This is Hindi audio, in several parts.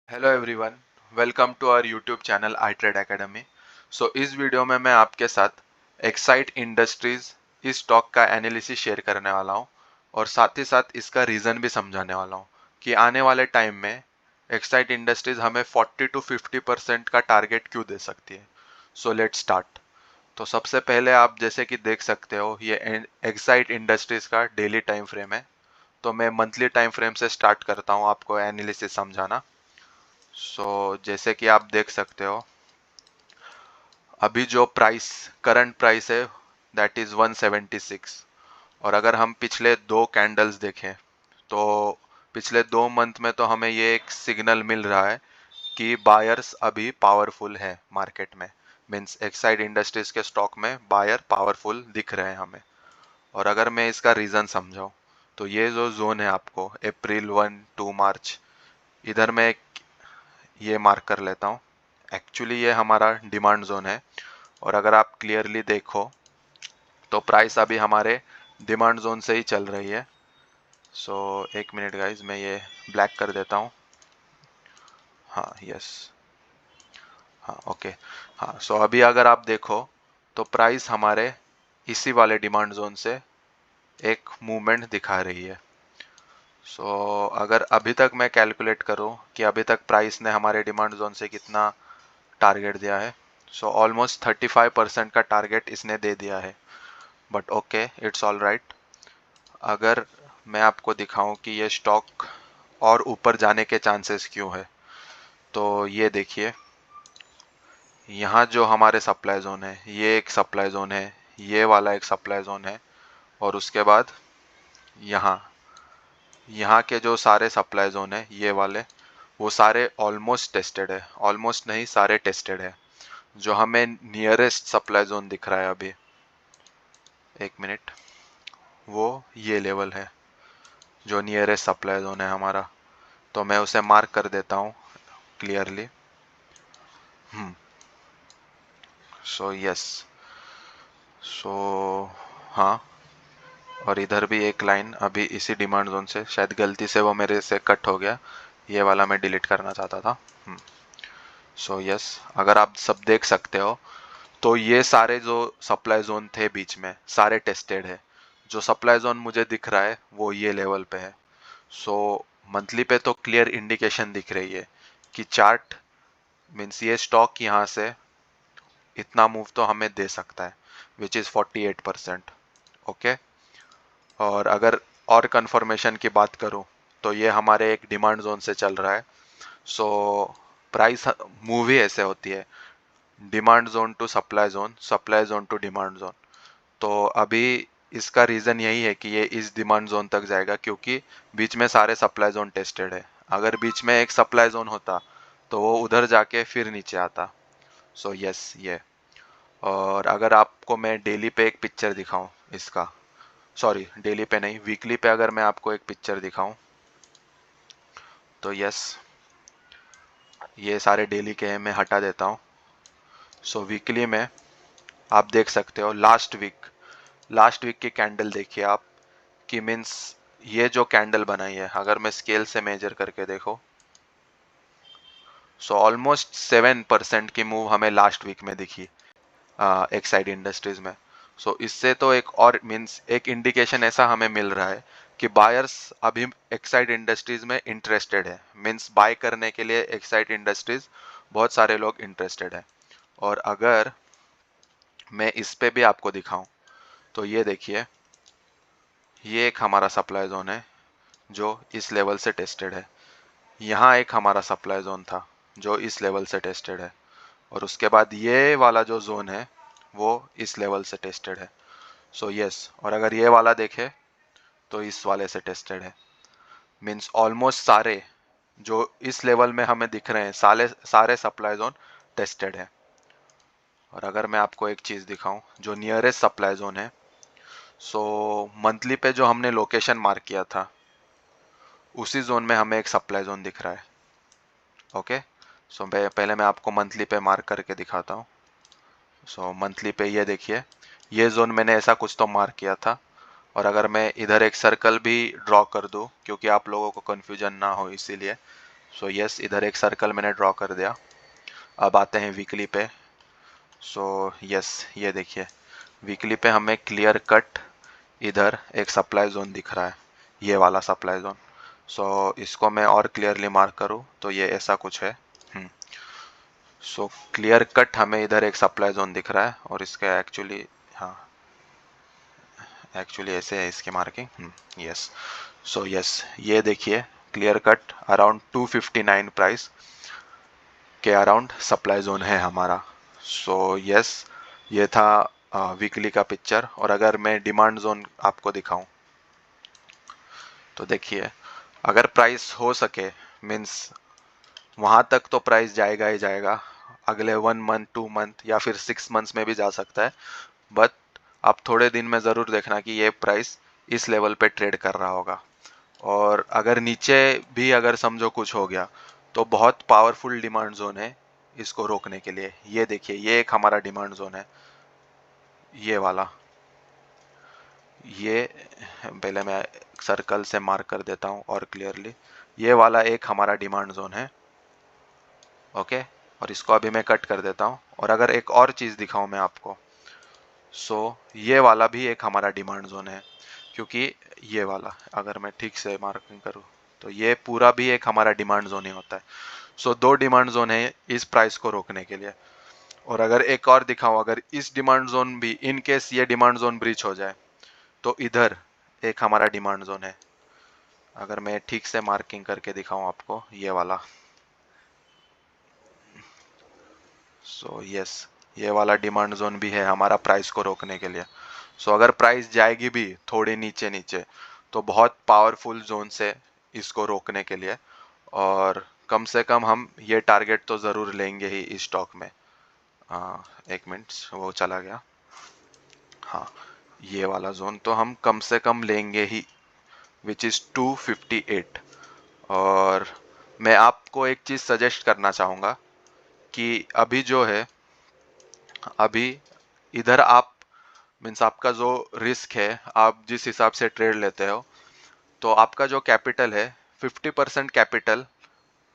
Hello everyone, welcome to our YouTube channel I Trade Academy. इस वीडियो में मैं आपके साथ एक्साइड इंडस्ट्रीज इस स्टॉक का एनालिसिस शेयर करने वाला हूं और साथ ही साथ इसका रीज़न भी समझाने वाला हूं कि आने वाले टाइम में एक्साइड इंडस्ट्रीज हमें 40 to 50% का टारगेट क्यों दे सकती है। Let's start. तो सबसे पहले आप जैसे कि देख सकते हो, ये एक्साइड इंडस्ट्रीज का डेली टाइम फ्रेम है। तो मैं मंथली टाइम फ्रेम से स्टार्ट करता हूं आपको एनालिसिस समझाना। जैसे कि आप देख सकते हो, अभी जो प्राइस करंट प्राइस है दैट इज 176। और अगर हम पिछले दो कैंडल्स देखें तो पिछले 2 मंथ में तो हमें ये एक सिग्नल मिल रहा है कि बायर्स अभी पावरफुल है मार्केट में। मींस एक्साइड इंडस्ट्रीज के स्टॉक में बायर पावरफुल दिख रहे हैं हमें। और अगर मैं इसका रीज़न समझाऊं तो ये जो जोन है आपको अप्रैल 1 to मार्च, इधर मैं एक ये मार्क कर लेता हूँ। एक्चुअली ये हमारा डिमांड जोन है और अगर आप क्लियरली देखो तो प्राइस अभी हमारे डिमांड जोन से ही चल रही है। एक मिनट गाइज, मैं ये ब्लैक कर देता हूँ। हाँ, यस, हाँ, ओके। हाँ, अभी अगर आप देखो तो प्राइस हमारे इसी वाले डिमांड जोन से एक मूवमेंट दिखा रही है। अगर अभी तक मैं कैलकुलेट करूं कि अभी तक प्राइस ने हमारे डिमांड जोन से कितना टारगेट दिया है, ऑलमोस्ट 35% का टारगेट इसने दे दिया है। But okay, it's all right. अगर मैं आपको दिखाऊं कि ये स्टॉक और ऊपर जाने के चांसेस क्यों है, तो ये देखिए, यहाँ जो हमारे सप्लाई जोन है, ये एक सप्लाई जोन है, ये वाला एक सप्लाई जोन है, और उसके बाद यहाँ यहाँ के जो सारे सप्लाई जोन है ये वाले, वो सारे ऑलमोस्ट टेस्टेड है। ऑलमोस्ट नहीं, सारे टेस्टेड है। जो हमें नियरेस्ट सप्लाई जोन दिख रहा है अभी, एक मिनट, वो ये लेवल है जो नियरेस्ट सप्लाई जोन है हमारा। तो मैं उसे मार्क कर देता हूँ क्लियरली। हम्म यस। सो हाँ, और इधर भी एक लाइन अभी इसी डिमांड जोन से, शायद गलती से वो मेरे से कट हो गया, ये वाला मैं डिलीट करना चाहता था। यस, अगर आप सब देख सकते हो तो ये सारे जो सप्लाई जोन थे बीच में सारे टेस्टेड है। जो सप्लाई जोन मुझे दिख रहा है वो ये लेवल पे है। सो मंथली पे तो क्लियर इंडिकेशन दिख रही है कि चार्ट मीन्स ये स्टॉक यहाँ से इतना मूव तो हमें दे सकता है, विच इज़ 48%। ओके। और अगर और कंफर्मेशन की बात करूँ तो ये हमारे एक डिमांड जोन से चल रहा है। सो प्राइस मूव ही ऐसे होती है, demand zone to supply zone, supply zone to demand zone. तो अभी इसका रीज़न यही है कि ये इस डिमांड जोन तक जाएगा क्योंकि बीच में सारे सप्लाई जोन टेस्टेड है। अगर बीच में एक सप्लाई जोन होता तो वो उधर जाके फिर नीचे आता। यस, ये। और अगर आपको मैं डेली पे एक पिक्चर दिखाऊं इसका, सॉरी डेली पे नहीं, वीकली पे अगर मैं आपको एक पिक्चर दिखाऊं तो यस, ये सारे डेली के मैं हटा देता हूं। वीकली में आप देख सकते हो, लास्ट वीक की कैंडल देखिए आप, कि मीन्स ये जो कैंडल बनाई है अगर मैं स्केल से मेजर करके देखो, ऑलमोस्ट 7% की मूव हमें लास्ट वीक में दिखी एक्साइड इंडस्ट्रीज में। इससे तो एक और मीन्स एक इंडिकेशन ऐसा हमें मिल रहा है कि बायर्स अभी एक्साइड इंडस्ट्रीज में इंटरेस्टेड है। मीन्स बाय करने के लिए एक्साइड इंडस्ट्रीज बहुत सारे लोग इंटरेस्टेड है। और अगर मैं इस पे भी आपको दिखाऊं तो ये देखिए, ये एक हमारा सप्लाई जोन है जो इस लेवल से टेस्टेड है। यहाँ एक हमारा सप्लाई जोन था जो इस लेवल से टेस्टेड है, और उसके बाद ये वाला जो जोन है वो इस लेवल से टेस्टेड है। यस, और अगर ये वाला देखे तो इस वाले से टेस्टेड है। मीन्स ऑलमोस्ट सारे जो इस लेवल में हमें दिख रहे हैं सारे सारे सप्लाई जोन टेस्टेड है। और अगर मैं आपको एक चीज़ दिखाऊं जो नियरेस्ट सप्लाई जोन है, मंथली पे जो हमने लोकेशन मार्क किया था उसी जोन में हमें एक सप्लाई जोन दिख रहा है। ओके। पहले मैं आपको मंथली पे मार्क करके दिखाता हूँ। मंथली पे ये देखिए, ये जोन मैंने ऐसा कुछ तो मार्क किया था। और अगर मैं इधर एक सर्कल भी ड्रॉ कर दूं क्योंकि आप लोगों को कन्फ्यूजन ना हो इसीलिए, सो यस, इधर एक सर्कल मैंने ड्रॉ कर दिया। अब आते हैं वीकली पे। सो यस, ये देखिए वीकली पे हमें क्लियर कट इधर एक सप्लाई जोन दिख रहा है, ये वाला सप्लाई जोन। सो इसको मैं और क्लियरली मार्क करूँ तो ये ऐसा कुछ है। सो क्लियर कट हमें इधर एक सप्लाई जोन दिख रहा है, और इसका एक्चुअली, हाँ एक्चुअली ऐसे है इसकी मार्किंग। यस, सो यस, ये देखिए क्लियर कट अराउंड 259 प्राइस के अराउंड सप्लाई जोन है हमारा। सो यस, ये था वीकली का पिक्चर। और अगर मैं डिमांड जोन आपको दिखाऊं तो देखिए, अगर प्राइस हो सके, मीन्स वहां तक तो प्राइस जाएगा ही जाएगा, अगले 1 मंथ 2 मंथ या फिर 6 मंथ्स में भी जा सकता है। बट आप थोड़े दिन में ज़रूर देखना कि ये प्राइस इस लेवल पे ट्रेड कर रहा होगा। और अगर नीचे भी अगर समझो कुछ हो गया तो बहुत पावरफुल डिमांड जोन है इसको रोकने के लिए। ये देखिए, ये एक हमारा डिमांड जोन है, ये वाला। ये पहले मैं सर्कल से मार्क कर देता हूँ और क्लियरली, ये वाला एक हमारा डिमांड जोन है। ओके, और इसको अभी मैं कट कर देता हूँ। और अगर एक और चीज़ दिखाऊं मैं आपको, सो ये वाला भी एक हमारा डिमांड जोन है, क्योंकि ये वाला अगर मैं ठीक से मार्किंग करूँ तो ये पूरा भी एक हमारा डिमांड जोन ही होता है। सो दो डिमांड जोन है इस प्राइस को रोकने के लिए। और अगर एक और दिखाऊं, अगर इस डिमांड जोन भी इन केस ये डिमांड जोन ब्रीच हो जाए तो इधर एक हमारा डिमांड जोन है। अगर मैं ठीक से मार्किंग करके दिखाऊं आपको, ये वाला। सो यस, ये वाला डिमांड जोन भी है हमारा प्राइस को रोकने के लिए। सो अगर प्राइस जाएगी भी थोड़ी नीचे नीचे तो बहुत पावरफुल जोन से इसको रोकने के लिए। और कम से कम हम ये टारगेट तो ज़रूर लेंगे ही इस स्टॉक में। एक मिनट, वो चला गया। हाँ, ये वाला जोन तो हम कम से कम लेंगे ही, विच इज़ 258। और मैं आपको एक चीज़ सजेस्ट करना चाहूँगा कि अभी जो है, अभी इधर आप, मीन्स आपका जो रिस्क है, आप जिस हिसाब से ट्रेड लेते हो, तो आपका जो कैपिटल है, 50% कैपिटल,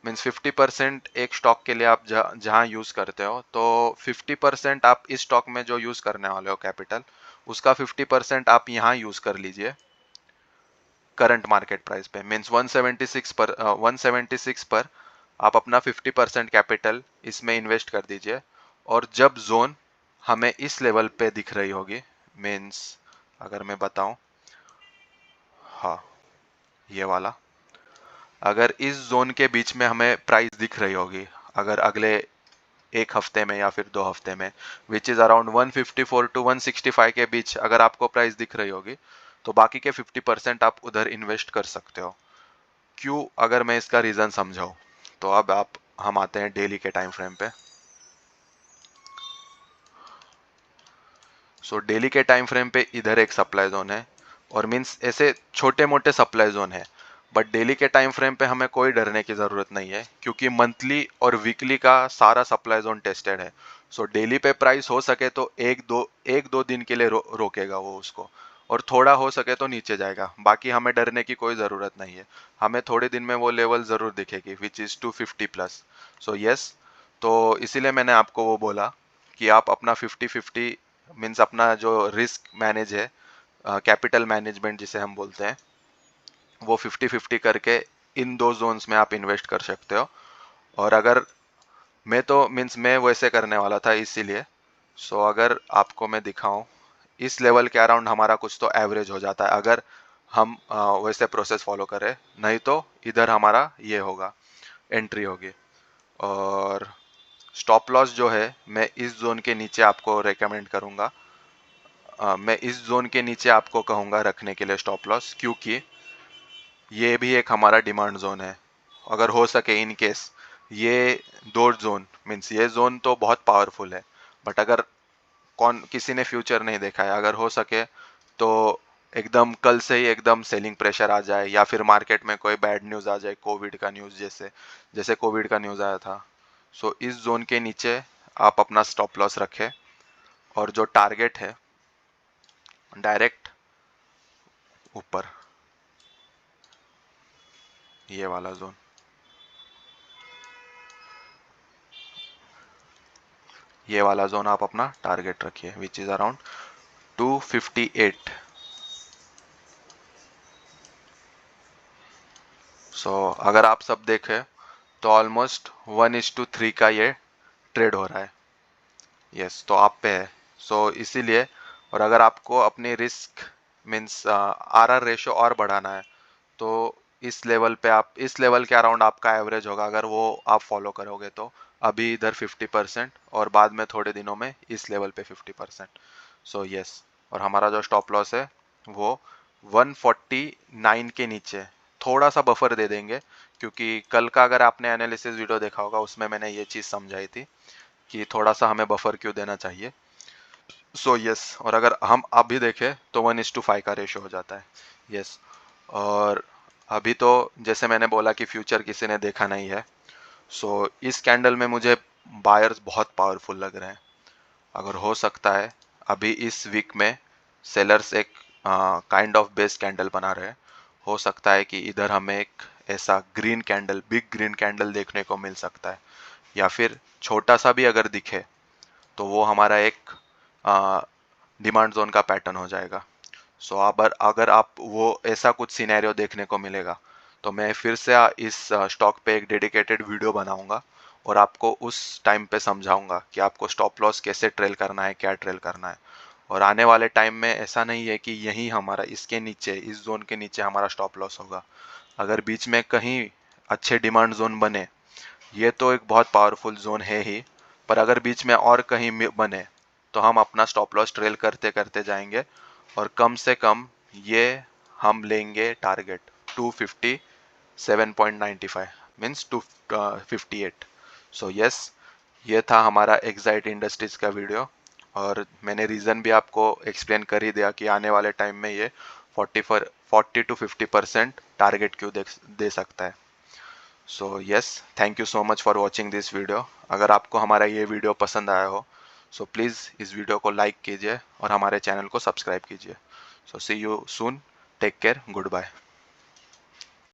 मीन्स 50% एक स्टॉक के लिए आप जहाँ यूज़ करते हो, तो 50% आप इस स्टॉक में जो यूज़ करने वाले हो कैपिटल, उसका 50% आप यहाँ यूज़ कर लीजिए करंट मार्केट प्राइस पे। मीन्स 176 पर आप अपना 50% कैपिटल इसमें इन्वेस्ट कर दीजिए। और जब जोन हमें इस लेवल पे दिख रही होगी, मीन्स अगर मैं बताऊं, हाँ ये वाला, अगर इस जोन के बीच में हमें प्राइस दिख रही होगी, अगर अगले एक हफ्ते में या फिर 2 हफ्ते में, विच इज़ अराउंड 154 टू 165 के बीच अगर आपको प्राइस दिख रही होगी, तो बाकी के 50% आप उधर इन्वेस्ट कर सकते हो। क्यों, अगर मैं इसका रीज़न समझाऊँ तो अब आप, हम आते हैं डेली के टाइम फ्रेम पे। सो डेली के टाइम फ्रेम पे इधर एक सप्लाई जोन है, और मीन्स ऐसे छोटे मोटे सप्लाई जोन है। बट डेली के टाइम फ्रेम पे हमें कोई डरने की ज़रूरत नहीं है, क्योंकि मंथली और वीकली का सारा सप्लाई जोन टेस्टेड है। सो डेली पे प्राइस हो सके तो एक दो दिन के लिए रोकेगा वो उसको, और थोड़ा हो सके तो नीचे जाएगा। बाकी हमें डरने की कोई ज़रूरत नहीं है। हमें थोड़े दिन में वो लेवल ज़रूर दिखेगी, which is 250 plus. So yes, तो इसीलिए मैंने आपको वो बोला कि आप अपना 50-50, मीन्स अपना जो रिस्क मैनेज है, कैपिटल मैनेजमेंट जिसे हम बोलते हैं, वो 50-50 करके इन दो जोन्स में आप इन्वेस्ट कर सकते हो। और अगर मैं तो, मीन्स मैं वैसे करने वाला था इसीलिए। सो अगर आपको मैं दिखाऊं, इस लेवल के अराउंड हमारा कुछ तो एवरेज हो जाता है अगर हम वैसे प्रोसेस फॉलो करें। नहीं तो इधर हमारा ये होगा, एंट्री होगी। और स्टॉप लॉस जो है, मैं इस जोन के नीचे आपको रेकमेंड करूंगा। मैं इस जोन के नीचे आपको कहूंगा रखने के लिए स्टॉप लॉस, क्योंकि ये भी एक हमारा डिमांड जोन है। अगर हो सके, इन केस ये दो जोन, मीन्स ये जोन तो बहुत पावरफुल है, बट अगर कौन किसी ने फ्यूचर नहीं देखा है, अगर हो सके तो एकदम कल से ही एकदम सेलिंग प्रेशर आ जाए, या फिर मार्केट में कोई बैड न्यूज़ आ जाए, कोविड का न्यूज़, जैसे जैसे कोविड का न्यूज़ आया था। सो इस जोन के नीचे आप अपना स्टॉप लॉस रखें, और जो टारगेट है डायरेक्ट ऊपर, ये वाला जोन। ये वाला जोन आप अपना टारगेट रखिए विच इज अराउंड 258। अगर आप सब देखें तो ऑलमोस्ट 1:3 का ये ट्रेड हो रहा है। यस, तो आप पे है। इसीलिए, और अगर आपको अपनी रिस्क मीन्स आरआर रेशो और बढ़ाना है तो इस लेवल पे, आप इस लेवल के अराउंड आपका एवरेज होगा अगर वो आप फॉलो करोगे तो। अभी इधर 50% और बाद में थोड़े दिनों में इस लेवल पे 50%। यस, और हमारा जो स्टॉप लॉस है वो 149 के नीचे थोड़ा सा बफर दे देंगे, क्योंकि कल का अगर आपने एनालिसिस वीडियो देखा होगा उसमें मैंने ये चीज़ समझाई थी कि थोड़ा सा हमें बफर क्यों देना चाहिए। यस, और अगर हम अभी देखें तो 1:5 का रेशो हो जाता है। यस, और अभी तो जैसे मैंने बोला कि फ्यूचर किसी ने देखा नहीं है, इस कैंडल में मुझे बायर्स बहुत पावरफुल लग रहे हैं। अगर हो सकता है अभी इस वीक में सेलर्स एक काइंड ऑफ बेस कैंडल बना रहे हैं, हो सकता है कि इधर हमें एक ऐसा green candle, big green candle देखने को मिल सकता है, या फिर छोटा सा भी अगर दिखे तो वो हमारा एक डिमांड जोन का पैटर्न हो जाएगा। अगर आप वो ऐसा कुछ सिनेरियो देखने को मिलेगा तो मैं फिर से इस स्टॉक पे एक डेडिकेटेड वीडियो बनाऊंगा और आपको उस टाइम पे समझाऊंगा कि आपको स्टॉप लॉस कैसे ट्रेल करना है, क्या ट्रेल करना है। और आने वाले टाइम में ऐसा नहीं है कि यही हमारा, इसके नीचे, इस जोन के नीचे हमारा स्टॉप लॉस होगा। अगर बीच में कहीं अच्छे डिमांड जोन बने, ये तो एक बहुत पावरफुल जोन है ही, पर अगर बीच में और कहीं बने तो हम अपना स्टॉप लॉस ट्रेल करते करते जाएंगे और कम से कम ये हम लेंगे टारगेट 257.95 मीन्स 258। यस, ये था हमारा एक्साइट इंडस्ट्रीज का वीडियो, और मैंने रीज़न भी आपको एक्सप्लेन कर ही दिया कि आने वाले टाइम में ये 40 to 50% टारगेट क्यों दे सकता है। Yes, thank you so much for watching this video. अगर आपको हमारा ये वीडियो पसंद आया हो प्लीज़ इस वीडियो को लाइक कीजिए और हमारे चैनल को सब्सक्राइब कीजिए। See you soon, take care, good bye.